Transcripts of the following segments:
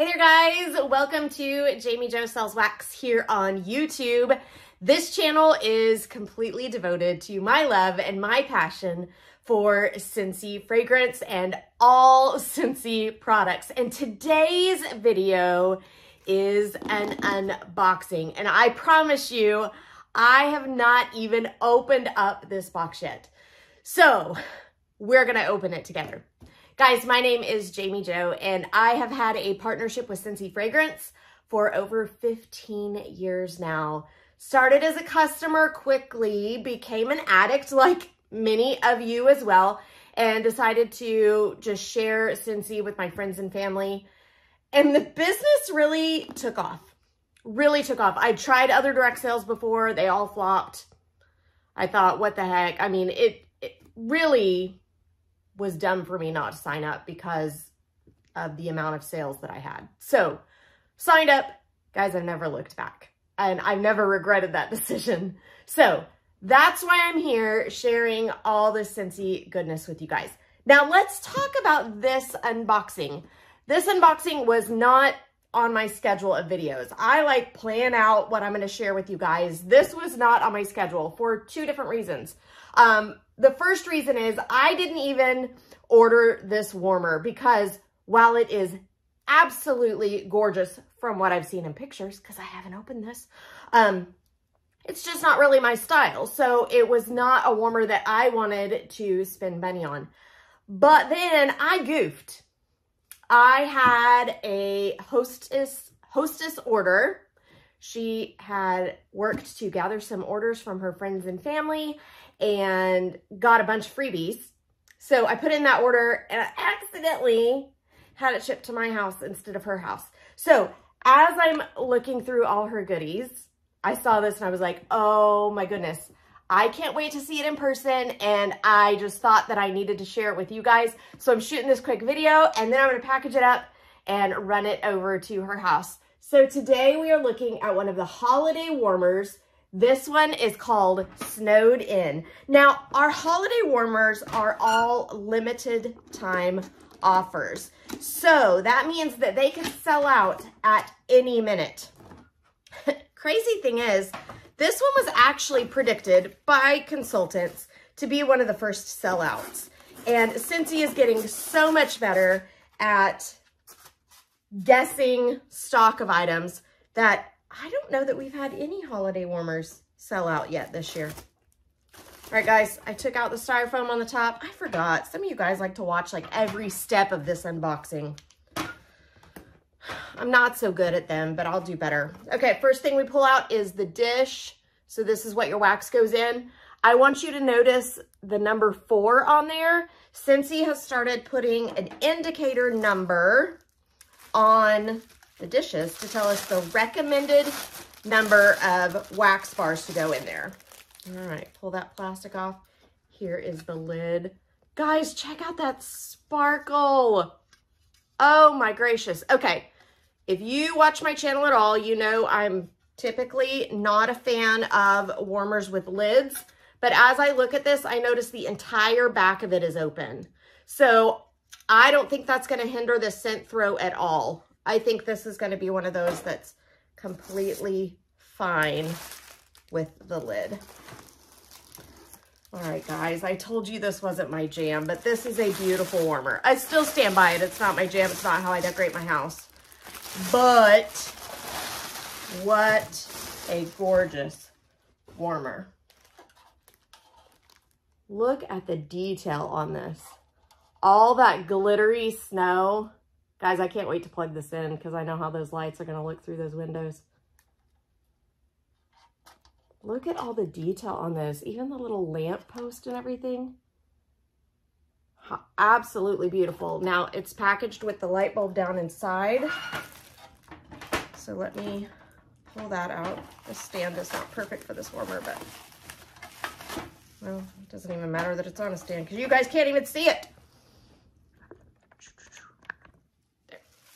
Hey there guys, welcome to Jami Jo Sells Wax here on YouTube. This channel is completely devoted to my love and my passion for Scentsy fragrance and all Scentsy products. And today's video is an unboxing. And I promise you, I have not even opened up this box yet. So we're gonna open it together. Guys, my name is Jami Jo, and I have had a partnership with Scentsy Fragrance for over 15 years now. Started as a customer, quickly became an addict like many of you as well, and decided to just share Scentsy with my friends and family. And the business really took off. I tried other direct sales before. They all flopped. I thought, what the heck? I mean, it really was dumb for me not to sign up because of the amount of sales that I had. So signed up, guys, I've never looked back and I've never regretted that decision. So that's why I'm here sharing all this Scentsy goodness with you guys. Now let's talk about this unboxing. This unboxing was not on my schedule of videos. I plan out what I'm going to share with you guys. This was not on my schedule for two different reasons. The first reason is I didn't even order this warmer because while it is absolutely gorgeous from what I've seen in pictures, because I haven't opened this, it's just not really my style. So it was not a warmer that I wanted to spend money on. But then I goofed. I had a hostess order. She had worked to gather some orders from her friends and family and got a bunch of freebies. So I put in that order and I accidentally had it shipped to my house instead of her house. So as I'm looking through all her goodies, I saw this and I was like, oh my goodness, I can't wait to see it in person. And I just thought that I needed to share it with you guys. So I'm shooting this quick video and then I'm gonna package it up and run it over to her house. So today we are looking at one of the holiday warmers. This one is called Snowedin. Now, our holiday warmers are all limited time offers. So that means that they can sell out at any minute. Crazy thing is, this one was actually predicted by consultants to be one of the first sellouts. And Scentsy is getting so much better at guessing stock of items that I don't know that we've had any holiday warmers sell out yet this year. All right, guys, I took out the styrofoam on the top. I forgot. Some of you guys like to watch every step of this unboxing. I'm not so good at them, but I'll do better. Okay, first thing we pull out is the dish. So this is what your wax goes in. I want you to notice the number 4 on there. Scentsy has started putting an indicator number on the dishes to tell us the recommended number of wax bars to go in there. All right, pull that plastic off. Here is the lid. Guys, check out that sparkle. Oh my gracious. Okay, if you watch my channel at all, you know I'm typically not a fan of warmers with lids, but as I look at this, I notice the entire back of it is open. So I don't think that's gonna hinder the scent throw at all. I think this is going to be one of those that's completely fine with the lid. All right, guys, I told you this wasn't my jam, but this is a beautiful warmer. I still stand by it. It's not my jam. It's not how I decorate my house. But what a gorgeous warmer. Look at the detail on this. All that glittery snow. Guys, I can't wait to plug this in because I know how those lights are going to look through those windows. Look at all the detail on this, even the little lamp post and everything. Absolutely beautiful. Now, it's packaged with the light bulb down inside. So let me pull that out. The stand is not perfect for this warmer, but well, it doesn't even matter that it's on a stand because you guys can't even see it.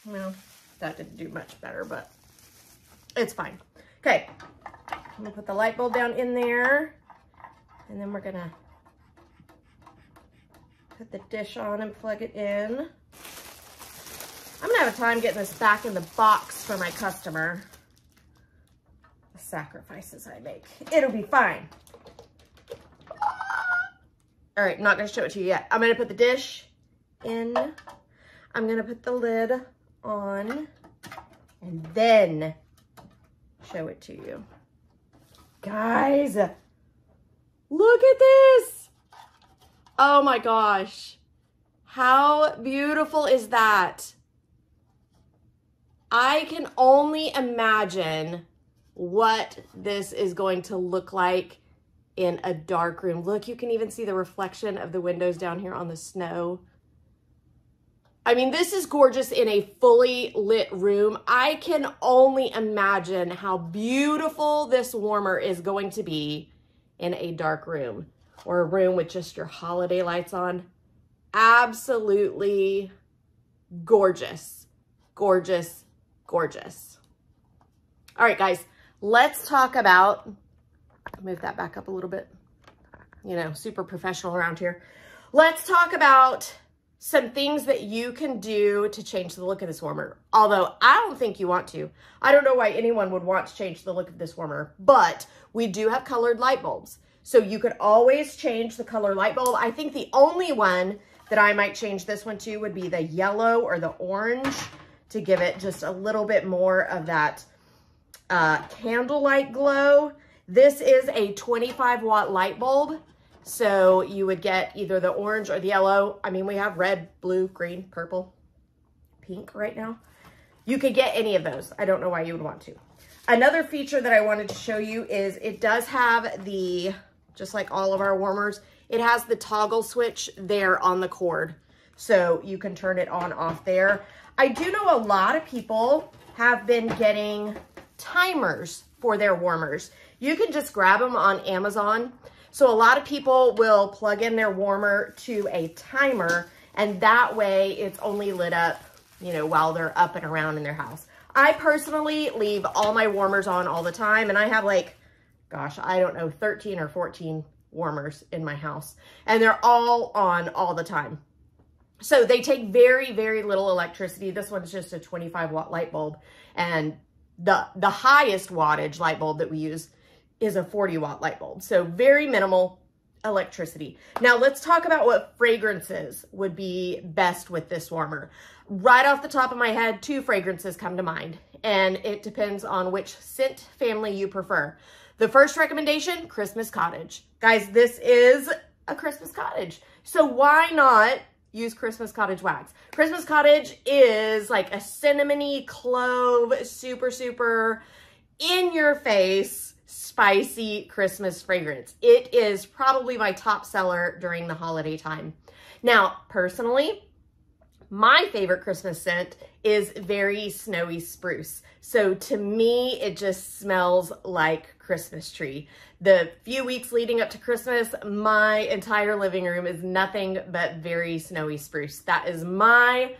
Well, that didn't do much better, but it's fine. Okay, I'm gonna put the light bulb down in there, and then we're gonna put the dish on and plug it in. I'm gonna have a time getting this back in the box for my customer. The sacrifices I make. It'll be fine. All right, not gonna show it to you yet. I'm gonna put the dish in. I'm gonna put the lid on and then show it to you. Guys, look at this. Oh my gosh. How beautiful is that? I can only imagine what this is going to look like in a dark room. Look, you can even see the reflection of the windows down here on the snow. I mean, this is gorgeous in a fully lit room. I can only imagine how beautiful this warmer is going to be in a dark room or a room with just your holiday lights on. Absolutely gorgeous, gorgeous, gorgeous. All right, guys, let's talk about, move that back up a little bit, you know, super professional around here. Let's talk about some things that you can do to change the look of this warmer. Although I don't think you want to. I don't know why anyone would want to change the look of this warmer, but we do have colored light bulbs. So you could always change the color light bulb. I think the only one that I might change this one to would be the yellow or the orange to give it just a little bit more of that candlelight glow. This is a 25-watt light bulb. So you would get either the orange or the yellow. I mean, we have red, blue, green, purple, pink right now. You could get any of those. I don't know why you would want to. Another feature that I wanted to show you is it does have the, just like all of our warmers, it has the toggle switch there on the cord. So you can turn it on off there. I do know a lot of people have been getting timers for their warmers. You can just grab them on Amazon. So a lot of people will plug in their warmer to a timer, and that way it's only lit up, you know, while they're up and around in their house. I personally leave all my warmers on all the time, and I have like, gosh, I don't know, 13 or 14 warmers in my house, and they're all on all the time. So they take very, very little electricity. This one's just a 25-watt light bulb, and the highest wattage light bulb that we use is a 40-watt light bulb. So very minimal electricity. Now let's talk about what fragrances would be best with this warmer. Right off the top of my head, 2 fragrances come to mind, and it depends on which scent family you prefer. The first recommendation, Christmas Cottage. Guys, this is a Christmas Cottage. So why not use Christmas Cottage wax? Christmas Cottage is like a cinnamony clove, super, super in your face, spicy Christmas fragrance. It is probably my top seller during the holiday time. Now, personally, my favorite Christmas scent is very snowy spruce. So to me, it just smells like Christmas tree. The few weeks leading up to Christmas, my entire living room is nothing but very snowy spruce. That is my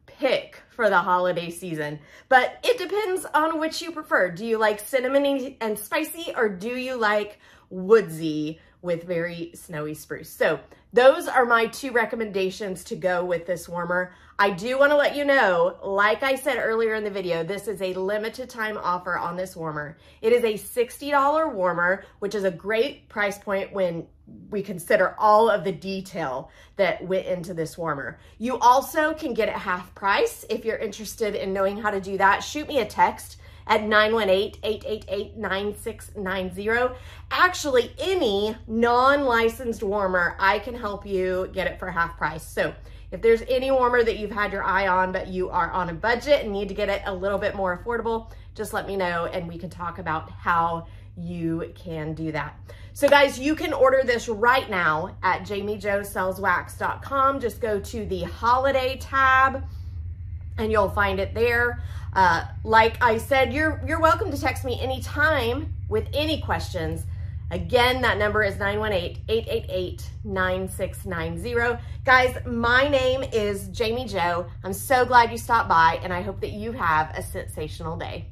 pick for the holiday season, but it depends on which you prefer. Do you like cinnamony and spicy, or do you like woodsy with very snowy spruce? So those are my 2 recommendations to go with this warmer. I do want to let you know, like I said earlier in the video, this is a limited time offer on this warmer. It is a $60 warmer, which is a great price point when we consider all of the detail that went into this warmer. You also can get it half price. If you're interested in knowing how to do that, shoot me a text at 918-888-9690. Actually, any non-licensed warmer, I can help you get it for half price. So if there's any warmer that you've had your eye on, but you are on a budget and need to get it a little bit more affordable, just let me know and we can talk about how you can do that. So guys, you can order this right now at JamiJoSellsWax.com. Just go to the holiday tab and you'll find it there. Like I said, you're welcome to text me anytime with any questions. Again, that number is 918-888-9690. Guys, my name is Jami Jo. I'm so glad you stopped by, and I hope that you have a sensational day.